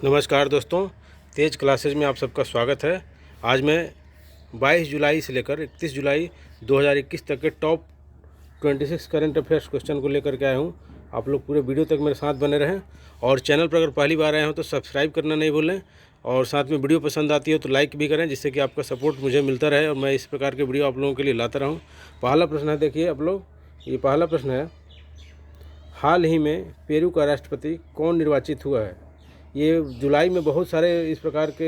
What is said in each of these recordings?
नमस्कार दोस्तों, तेज क्लासेज में आप सबका स्वागत है। आज मैं 22 जुलाई से लेकर 31 जुलाई 2021 तक के टॉप 26 करंट अफेयर्स क्वेश्चन को लेकर के आया हूँ। आप लोग पूरे वीडियो तक मेरे साथ बने रहें और चैनल पर अगर पहली बार आए हो तो सब्सक्राइब करना नहीं भूलें और साथ में वीडियो पसंद आती हो तो लाइक भी करें, जिससे कि आपका सपोर्ट मुझे मिलता रहे और मैं इस प्रकार के वीडियो आप लोगों के लिए लाता रहूँ। पहला प्रश्न है, देखिए आप लोग, ये पहला प्रश्न है, हाल ही में पेरू का राष्ट्रपति कौन निर्वाचित हुआ है? ये जुलाई में बहुत सारे इस प्रकार के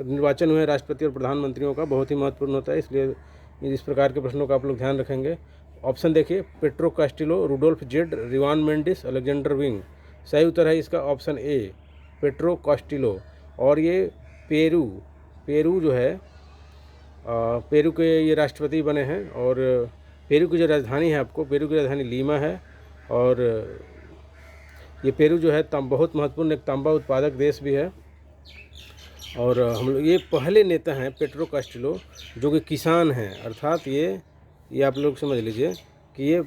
निर्वाचन हुए राष्ट्रपति और प्रधानमंत्रियों का, बहुत ही महत्वपूर्ण होता है, इसलिए इस प्रकार के प्रश्नों का आप लोग ध्यान रखेंगे। ऑप्शन देखिए, Pedro Castillo, Rudolf Z, Rivan Mendis, Alexander Wing. सही उत्तर है इसका ऑप्शन ए, पेट्रो कास्टिलो। और ये पेरू जो है, पेरू के ये राष्ट्रपति बने हैं। और पेरू की जो राजधानी है, आपको पेरू की राजधानी लीमा है। और ये पेरू जो है बहुत महत्वपूर्ण एक तांबा उत्पादक देश भी है। और हम लोग, ये पहले नेता हैं पेट्रो कास्टिलो जो कि किसान हैं, अर्थात ये आप लोग समझ लीजिए कि ये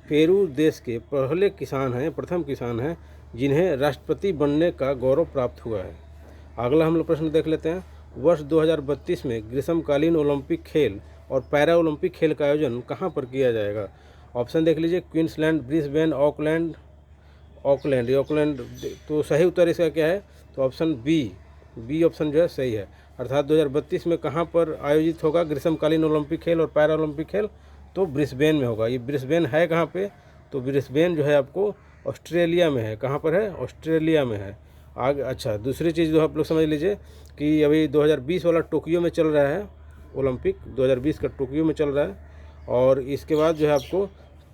पेरू देश के पहले किसान हैं, प्रथम किसान हैं जिन्हें राष्ट्रपति बनने का गौरव प्राप्त हुआ है। अगला हम लोग प्रश्न देख लेते हैं। वर्ष 2032 में ग्रीष्मकालीन ओलंपिक खेल और पैरा ओलंपिक खेल का आयोजन कहाँ पर किया जाएगा? ऑप्शन देख लीजिए, क्वींसलैंड, ब्रिस्बेन, ऑकलैंड। ऑकलैंड तो सही उत्तर इसका क्या है? तो ऑप्शन बी ऑप्शन जो है सही है। अर्थात 2032 में कहाँ पर आयोजित होगा ग्रीष्मकालीन ओलंपिक खेल और पैरा ओलंपिक खेल? तो ब्रिस्बेन में होगा। ये ब्रिस्बेन है कहाँ पे? तो ब्रिस्बेन जो है आपको ऑस्ट्रेलिया में है। कहाँ पर है? ऑस्ट्रेलिया में है। आगे अच्छा, दूसरी चीज़ जो आप लोग समझ लीजिए कि अभी 2020 वाला टोक्यो में चल रहा है, ओलंपिक 2020 का टोक्यो में चल रहा है। और इसके बाद जो है आपको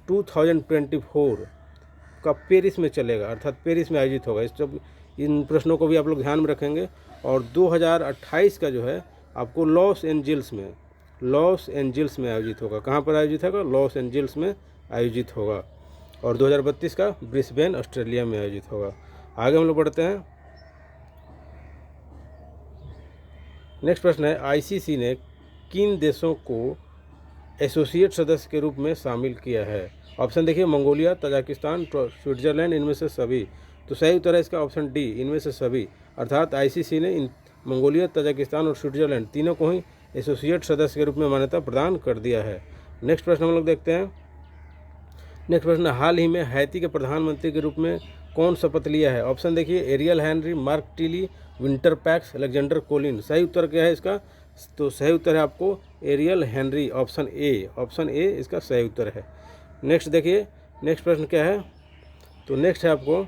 2024 का पेरिस में चलेगा, अर्थात पेरिस में आयोजित होगा। इस सब इन प्रश्नों को भी आप लोग ध्यान में रखेंगे। और 2028 का जो है आपको लॉस एंजिल्स में आयोजित होगा। कहाँ पर आयोजित होगा? लॉस एंजिल्स में आयोजित होगा। और 2032 का ब्रिस्बेन, ऑस्ट्रेलिया में आयोजित होगा। आगे हम लोग बढ़ते हैं। नेक्स्ट प्रश्न है, आईसीसी ने किन देशों को एसोसिएट सदस्य के रूप में शामिल किया है? ऑप्शन देखिए, मंगोलिया, तजाकिस्तान, स्विट्जरलैंड, इनमें से सभी। तो सही उत्तर है इसका ऑप्शन डी, इनमें से सभी। अर्थात आईसीसी ने मंगोलिया, तजाकिस्तान और स्विट्जरलैंड तीनों को ही एसोसिएट सदस्य के रूप में मान्यता प्रदान कर दिया है। नेक्स्ट प्रश्न हम लोग देखते हैं। नेक्स्ट प्रश्न, हाल ही में हैती के प्रधानमंत्री के रूप में कौन शपथ लिया है? ऑप्शन देखिए, Ariel Henry, Mark Tilly, Winter Pax, Alexander Colin. सही उत्तर क्या है इसका? तो सही उत्तर है आपको एरियल हैनरी, ऑप्शन ए इसका सही उत्तर है। नेक्स्ट देखिए, नेक्स्ट प्रश्न क्या है? तो नेक्स्ट है आपको,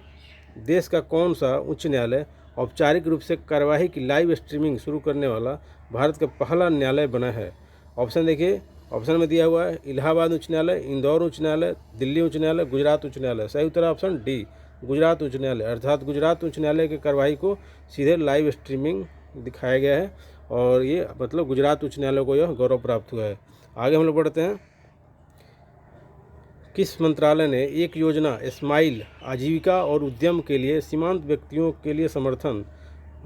देश का कौन सा उच्च न्यायालय औपचारिक रूप से कार्यवाही की लाइव स्ट्रीमिंग शुरू करने वाला भारत का पहला न्यायालय बना है? ऑप्शन देखिए, ऑप्शन में दिया हुआ है इलाहाबाद उच्च न्यायालय, इंदौर उच्च न्यायालय, दिल्ली उच्च न्यायालय, गुजरात उच्च न्यायालय। सही उत्तर है ऑप्शन डी, गुजरात उच्च न्यायालय। अर्थात गुजरात उच्च न्यायालय की कार्यवाही को सीधे लाइव स्ट्रीमिंग दिखाया गया है और ये मतलब गुजरात उच्च न्यायालय को यह गौरव प्राप्त हुआ है। आगे हम लोग बढ़ते हैं। किस मंत्रालय ने एक योजना स्माइल आजीविका और उद्यम के लिए सीमांत व्यक्तियों के लिए समर्थन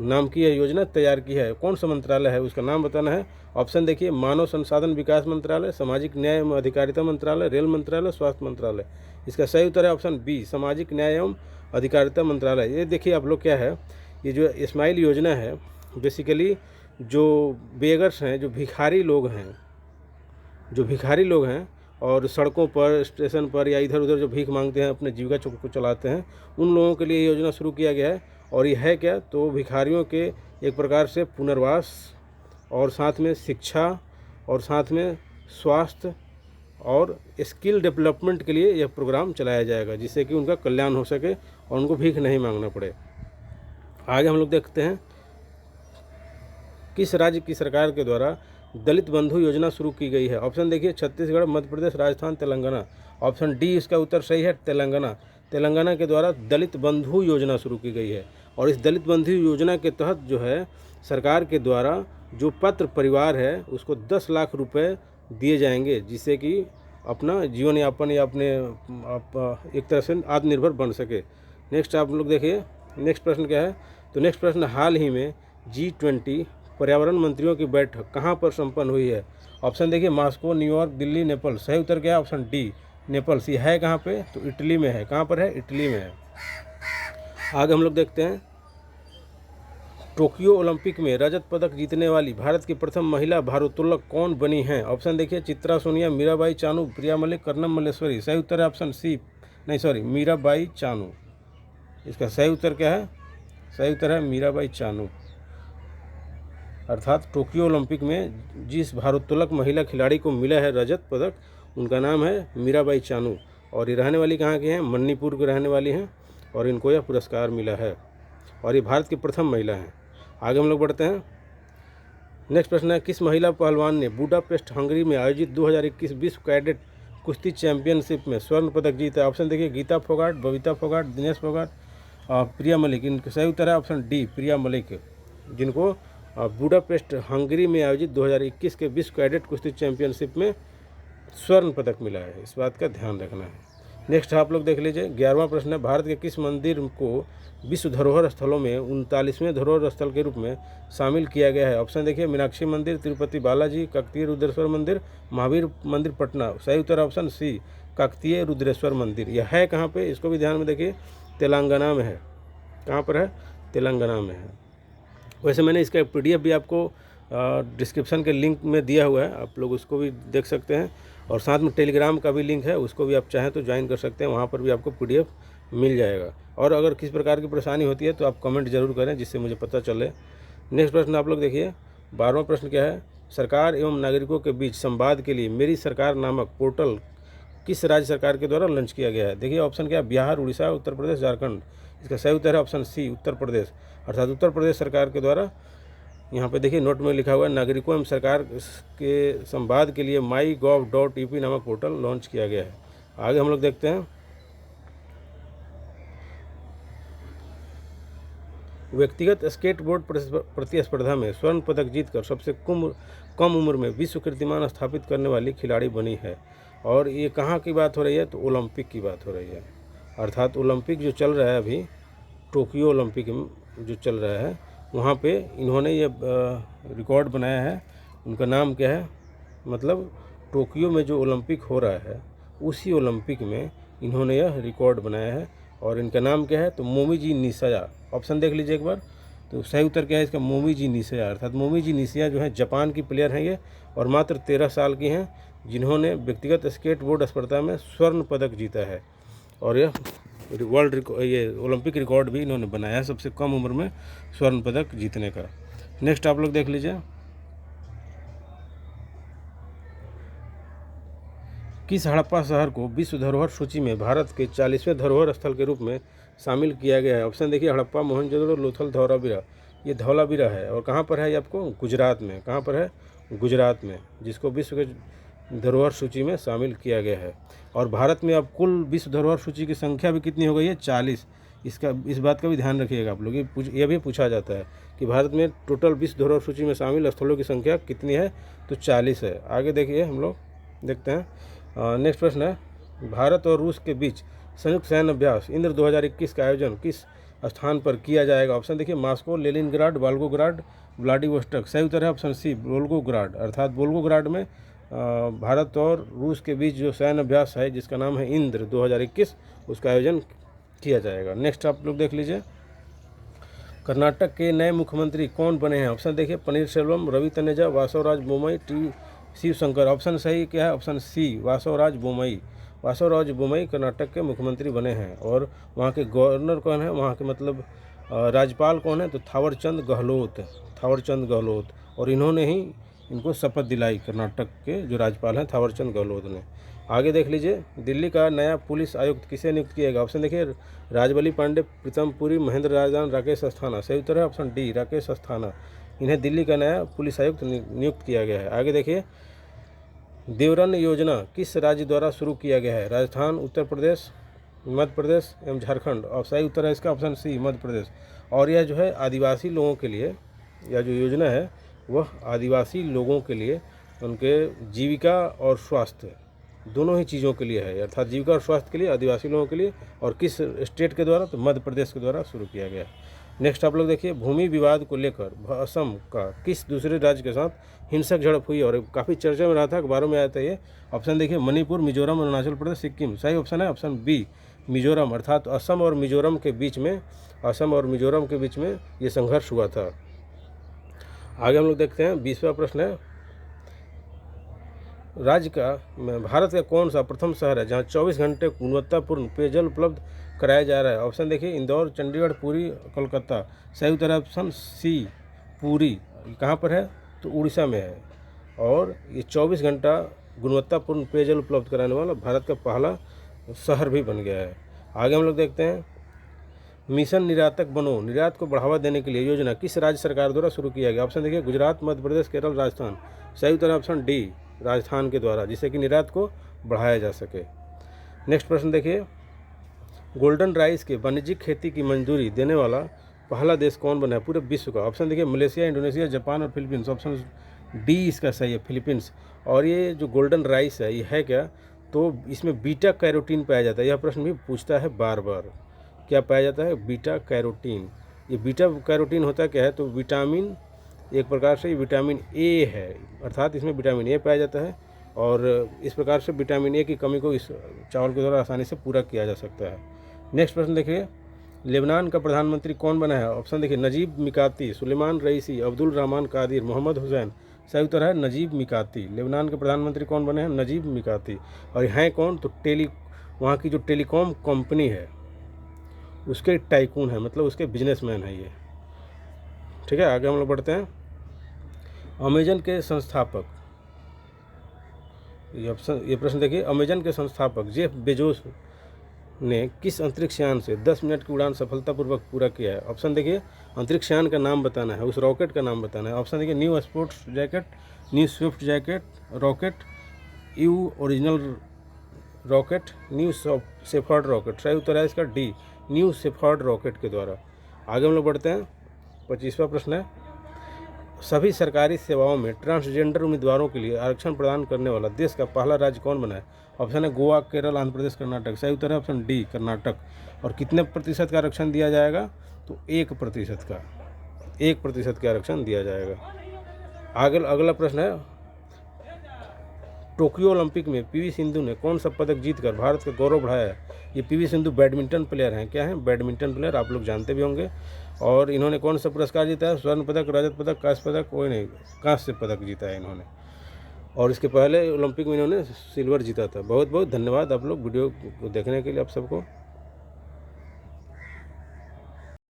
नाम की यह योजना तैयार की है? कौन सा मंत्रालय है, उसका नाम बताना है। ऑप्शन देखिए, मानव संसाधन विकास मंत्रालय, सामाजिक न्याय एवं अधिकारिता मंत्रालय, रेल मंत्रालय, स्वास्थ्य मंत्रालय। इसका सही उत्तर है ऑप्शन बी, सामाजिक न्याय एवं अधिकारिता मंत्रालय। ये देखिए आप लोग क्या है, ये जो स्माइल योजना है बेसिकली जो बेगर्स हैं, जो भिखारी लोग हैं और सड़कों पर, स्टेशन पर या इधर उधर जो भीख मांगते हैं, अपने जीविका को चलाते हैं, उन लोगों के लिए योजना शुरू किया गया है। और ये है क्या? तो भिखारियों के एक प्रकार से पुनर्वास और साथ में शिक्षा और साथ में स्वास्थ्य और स्किल डेवलपमेंट के लिए यह प्रोग्राम चलाया जाएगा, जिससे कि उनका कल्याण हो सके और उनको भीख नहीं मांगना पड़े। आगे हम लोग देखते हैं, किस राज्य की सरकार के द्वारा दलित बंधु योजना शुरू की गई है? ऑप्शन देखिए, छत्तीसगढ़, मध्य प्रदेश, राजस्थान, तेलंगाना। ऑप्शन डी इसका उत्तर सही है, तेलंगाना के द्वारा दलित बंधु योजना शुरू की गई है। और इस दलित बंधु योजना के तहत जो है सरकार के द्वारा जो पात्र परिवार है उसको 10 लाख रुपए दिए जाएंगे, जिससे कि अपना जीवन यापन या अपने एक तरह से आत्मनिर्भर बन सके। नेक्स्ट आप लोग देखिए, नेक्स्ट प्रश्न क्या है? तो नेक्स्ट प्रश्न, हाल ही में G20 पर्यावरण मंत्रियों की बैठक कहाँ पर संपन्न हुई है? ऑप्शन देखिए, मॉस्को, न्यूयॉर्क, दिल्ली, नेपाल। सही उत्तर क्या है? Option D, Naples. ये है कहाँ पे? तो इटली में है। कहाँ पर है? इटली में है। आगे हम लोग देखते हैं, टोक्यो ओलंपिक में रजत पदक जीतने वाली भारत की प्रथम महिला भारोत्तोलक कौन बनी हैं? ऑप्शन देखिए, चित्रा सोनिया, मीराबाई चानू, प्रिया मलिक, कर्नम मल्लेश्वरी। सही उत्तर है ऑप्शन सी, नहीं सॉरी, मीराबाई चानू। इसका सही उत्तर क्या है? सही उत्तर है मीराबाई चानू। अर्थात टोक्यो ओलंपिक में जिस भारोत्तोलक महिला खिलाड़ी को मिला है रजत पदक, उनका नाम है मीराबाई चानू, और ये रहने वाली कहाँ की हैं? मणिपुर के रहने वाली हैं, और इनको यह पुरस्कार मिला है, और ये भारत की प्रथम महिला हैं। आगे हम लोग बढ़ते हैं। नेक्स्ट प्रश्न है, किस महिला पहलवान ने बुडापेस्ट हंगरी में आयोजित 2021 विश्व कैडेट कुश्ती चैंपियनशिप में स्वर्ण पदक जीता? ऑप्शन देखिए, गीता फोगाट, बबीता फोगाट, दिनेश फोगाट, प्रिया मलिक। इनका सही उत्तर है ऑप्शन डी, प्रिया मलिक, जिनको बुडापेस्ट हंगरी में आयोजित 2021 के विश्व कैडेट कुश्ती चैंपियनशिप में स्वर्ण पदक मिला है। इस बात का ध्यान रखना है। नेक्स्ट आप लोग देख लीजिए, 11वां प्रश्न है, भारत के किस मंदिर को विश्व धरोहर स्थलों में 39वें धरोहर स्थल के रूप में शामिल किया गया है? ऑप्शन देखिए, मीनाक्षी मंदिर, तिरुपति बालाजी, काकतीय रुद्रेश्वर मंदिर, महावीर मंदिर पटना। सही उत्तर ऑप्शन सी, काकतीय रुद्रेश्वर मंदिर। यह है कहाँ पे? इसको भी ध्यान में देखिए, तेलंगाना में है। कहाँ पर है? तेलंगाना में है। वैसे मैंने इसका PDF भी आपको डिस्क्रिप्शन के लिंक में दिया हुआ है, आप लोग उसको भी देख सकते हैं, और साथ में टेलीग्राम का भी लिंक है, उसको भी आप चाहें तो ज्वाइन कर सकते हैं, वहाँ पर भी आपको PDF मिल जाएगा। और अगर किस प्रकार की परेशानी होती है तो आप कमेंट जरूर करें, जिससे मुझे पता चले। नेक्स्ट प्रश्न आप लोग देखिए, 12वां प्रश्न क्या है, सरकार एवं नागरिकों के बीच संवाद के लिए मेरी सरकार नामक पोर्टल किस राज्य सरकार के द्वारा लॉन्च किया गया है? देखिए ऑप्शन क्या है, बिहार, उड़ीसा, उत्तर प्रदेश, झारखंड। इसका सही उत्तर है ऑप्शन सी, उत्तर प्रदेश। अर्थात उत्तर प्रदेश सरकार के द्वारा, यहाँ पे देखिए नोट में लिखा हुआ है, नागरिकों एवं सरकार के संवाद के लिए mygov.ep नामक पोर्टल लॉन्च किया गया है। आगे हम लोग देखते हैं, व्यक्तिगत स्केटबोर्ड प्रतिस्पर्धा में स्वर्ण पदक जीतकर सबसे कम उम्र में विश्व कीर्तिमान स्थापित करने वाली खिलाड़ी बनी है। और ये कहाँ की बात हो रही है? तो ओलंपिक की बात हो रही है। अर्थात ओलंपिक जो चल रहा है अभी, टोक्यो ओलंपिक जो चल रहा है, वहाँ पे इन्होंने ये रिकॉर्ड बनाया है। उनका नाम क्या है? मतलब टोक्यो में जो ओलंपिक हो रहा है, उसी ओलंपिक में इन्होंने यह रिकॉर्ड बनाया है, और इनका नाम क्या है? तो मोमिजी निशिया। ऑप्शन देख लीजिए एक बार, तो सही उत्तर क्या है इसका? मोमिजी निशिया। अर्थात मोमिजी निशिया जो है जापान की प्लेयर हैं ये, और मात्र 13 साल की हैं, जिन्होंने व्यक्तिगत स्केटबोर्ड स्पर्धा में स्वर्ण पदक जीता है, और यह वर्ल्ड ये ओलंपिक रिकॉर्ड भी इन्होंने बनाया है सबसे कम उम्र में स्वर्ण पदक जीतने का। नेक्स्ट आप लोग देख लीजिए, किस हड़प्पा शहर को विश्व धरोहर सूची में भारत के 40वें धरोहर स्थल के रूप में शामिल किया गया है? ऑप्शन देखिए, हड़प्पा, मोहनजोदड़ो, लोथल, धौलावीरा। ये धौलावीरा है, और कहाँ पर है ये आपको? गुजरात में। कहाँ पर है? गुजरात में, जिसको विश्व के धरोहर सूची में शामिल किया गया है। और भारत में अब कुल विश्व धरोहर सूची की संख्या भी कितनी हो गई है? 40। इस बात का भी ध्यान रखिएगा आप लोग, ये भी पूछा जाता है कि भारत में टोटल विश्व धरोहर सूची में शामिल स्थलों की संख्या कितनी है? तो 40 है। आगे देखिए, हम लोग देखते हैं। नेक्स्ट प्रश्न है, भारत और रूस के बीच संयुक्त सैन्य अभ्यास इंद्र 2021 का आयोजन किस स्थान पर किया जाएगा? ऑप्शन देखिए, मास्को, लेनिनग्राड, वोल्गोग्राड, व्लादिवोस्टोक। सही उत्तर है ऑप्शन सी, वोल्गोग्राड। अर्थात वोल्गोग्राड में भारत और रूस के बीच जो सैन्य अभ्यास है, जिसका नाम है इंद्र 2021, उसका आयोजन किया जाएगा। नेक्स्ट आप लोग देख लीजिए, कर्नाटक के नए मुख्यमंत्री कौन बने हैं? ऑप्शन देखिए, पनीरसेल्वम, रवि तनेजा, वासवराज बोमई, टी शिवशंकर। ऑप्शन सही क्या है? Option C, Basavaraj Bommai. वासवराज बोमई कर्नाटक के मुख्यमंत्री बने हैं। और वहाँ के गवर्नर कौन है? वहाँ के मतलब राज्यपाल कौन है? तो थावरचंद गहलोत। और इन्होंने ही इनको शपथ दिलाई, कर्नाटक के जो राज्यपाल हैं थावरचंद गहलोत ने। आगे देख लीजिए, दिल्ली का नया पुलिस आयुक्त किसे नियुक्त किया गया? ऑप्शन देखिए, राजबली पांडे, प्रीतम पुरी, महेंद्र राजदान, राकेश अस्थाना। सही उत्तर है ऑप्शन डी, राकेश अस्थाना। इन्हें दिल्ली का नया पुलिस आयुक्त नियुक्त किया गया है। आगे देखिए, देवरन योजना किस राज्य द्वारा शुरू किया गया है? राजस्थान, उत्तर प्रदेश, मध्य प्रदेश एवं झारखंड। और सही उत्तर है इसका ऑप्शन सी, मध्य प्रदेश। और यह जो है आदिवासी लोगों के लिए, यह जो योजना है वह आदिवासी लोगों के लिए उनके जीविका और स्वास्थ्य दोनों ही चीज़ों के लिए है। अर्थात जीविका और स्वास्थ्य के लिए आदिवासी लोगों के लिए। और किस स्टेट के द्वारा? तो मध्य प्रदेश के द्वारा शुरू किया गया है। नेक्स्ट आप लोग देखिए, भूमि विवाद को लेकर असम का किस दूसरे राज्य के साथ हिंसक झड़प हुई? और काफ़ी चर्चा में रहा था, अखबारों में आया था ये। ऑप्शन देखिए, मणिपुर, मिजोरम, अरुणाचल प्रदेश, सिक्किम। सही ऑप्शन है ऑप्शन बी, मिजोरम। अर्थात असम और मिजोरम के बीच में ये संघर्ष हुआ था। आगे हम लोग देखते हैं 20वां प्रश्न है, राज्य का भारत का कौन सा प्रथम शहर है जहां 24 घंटे गुणवत्तापूर्ण पेयजल उपलब्ध कराया जा रहा है। ऑप्शन देखिए, इंदौर, चंडीगढ़, पुरी, कोलकाता। सही उत्तर है ऑप्शन सी, पुरी। ये कहाँ पर है? तो उड़ीसा में है। और ये 24 घंटा गुणवत्तापूर्ण पेयजल उपलब्ध कराने वाला भारत का पहला शहर भी बन गया है। आगे हम लोग देखते हैं, मिशन निर्यातक बनो, निर्यात को बढ़ावा देने के लिए योजना किस राज्य सरकार द्वारा शुरू किया गया। ऑप्शन देखिए, गुजरात, मध्य प्रदेश, केरल, राजस्थान। सही उत्तर है ऑप्शन डी, राजस्थान के द्वारा, जिससे कि निर्यात को बढ़ाया जा सके। नेक्स्ट प्रश्न देखिए, गोल्डन राइस के वाणिज्यिक खेती की मंजूरी देने वाला पहला देश कौन बना है पूरे विश्व का। ऑप्शन देखिए, मलेशिया, इंडोनेशिया, जापान और फिलीपींस। ऑप्शन डी इसका सही है, फिलीपींस। और ये जो गोल्डन राइस है, ये है क्या? तो इसमें बीटा कैरोटीन पाया जाता है। यह प्रश्न भी पूछता है बार बार, क्या पाया जाता है? Beta carotene. ये बीटा कैरोटीन होता क्या है? तो विटामिन, एक प्रकार से ये विटामिन ए है, अर्थात इसमें विटामिन ए पाया जाता है। और इस प्रकार से विटामिन ए की कमी को इस चावल के द्वारा आसानी से पूरा किया जा सकता है। नेक्स्ट प्रश्न देखिए, लेबनान का प्रधानमंत्री कौन बना है। ऑप्शन देखिए, नजीब मिकाती, सुलेमान रईसी, अब्दुल रहमान कादिर, मोहम्मद हुसैन। सही उत्तर है नजीब मिकाती। लेबनान के प्रधानमंत्री कौन बने हैं? नजीब मिकाती। और ये हैं कौन? तो वहाँ की जो टेलीकॉम कंपनी है उसके टाइकून है, मतलब उसके बिजनेसमैन है ये। ठीक है, आगे हम लोग बढ़ते हैं। अमेजन के संस्थापक, ये प्रश्न देखिए, अमेजन के संस्थापक जेफ बेजोस ने किस अंतरिक्ष यान से 10 मिनट की उड़ान सफलतापूर्वक पूरा किया है। ऑप्शन देखिए, अंतरिक्ष यान का नाम बताना है, उस रॉकेट का नाम बताना है। ऑप्शन देखिए, new sports jacket, new Swift jacket rocket, you original rocket, new shepherd rocket. सही उत्तर है इसका डी, न्यू शेफर्ड रॉकेट के द्वारा। आगे हम लोग बढ़ते हैं। 25वां प्रश्न है, सभी सरकारी सेवाओं में ट्रांसजेंडर उम्मीदवारों के लिए आरक्षण प्रदान करने वाला देश का पहला राज्य कौन बना है। ऑप्शन है गोवा, केरल, आंध्र प्रदेश, कर्नाटक। सही उत्तर है ऑप्शन डी, कर्नाटक। और कितने प्रतिशत का आरक्षण दिया जाएगा? तो 1% का, 1% का आरक्षण दिया जाएगा। आगे अगला प्रश्न है, टोक्यो ओलंपिक में पीवी सिंधु ने कौन सा पदक जीतकर भारत का गौरव बढ़ाया है। ये पीवी सिंधु बैडमिंटन प्लेयर हैं। क्या हैं? बैडमिंटन प्लेयर, आप लोग जानते भी होंगे। और इन्होंने कौन सा पुरस्कार जीता है? स्वर्ण पदक, रजत पदक, कांस्य पदक? कोई नहीं, कांस्य पदक जीता है इन्होंने। और इसके पहले ओलंपिक में इन्होंने सिल्वर जीता था। बहुत बहुत धन्यवाद आप लोग वीडियो को देखने के लिए, आप सबको।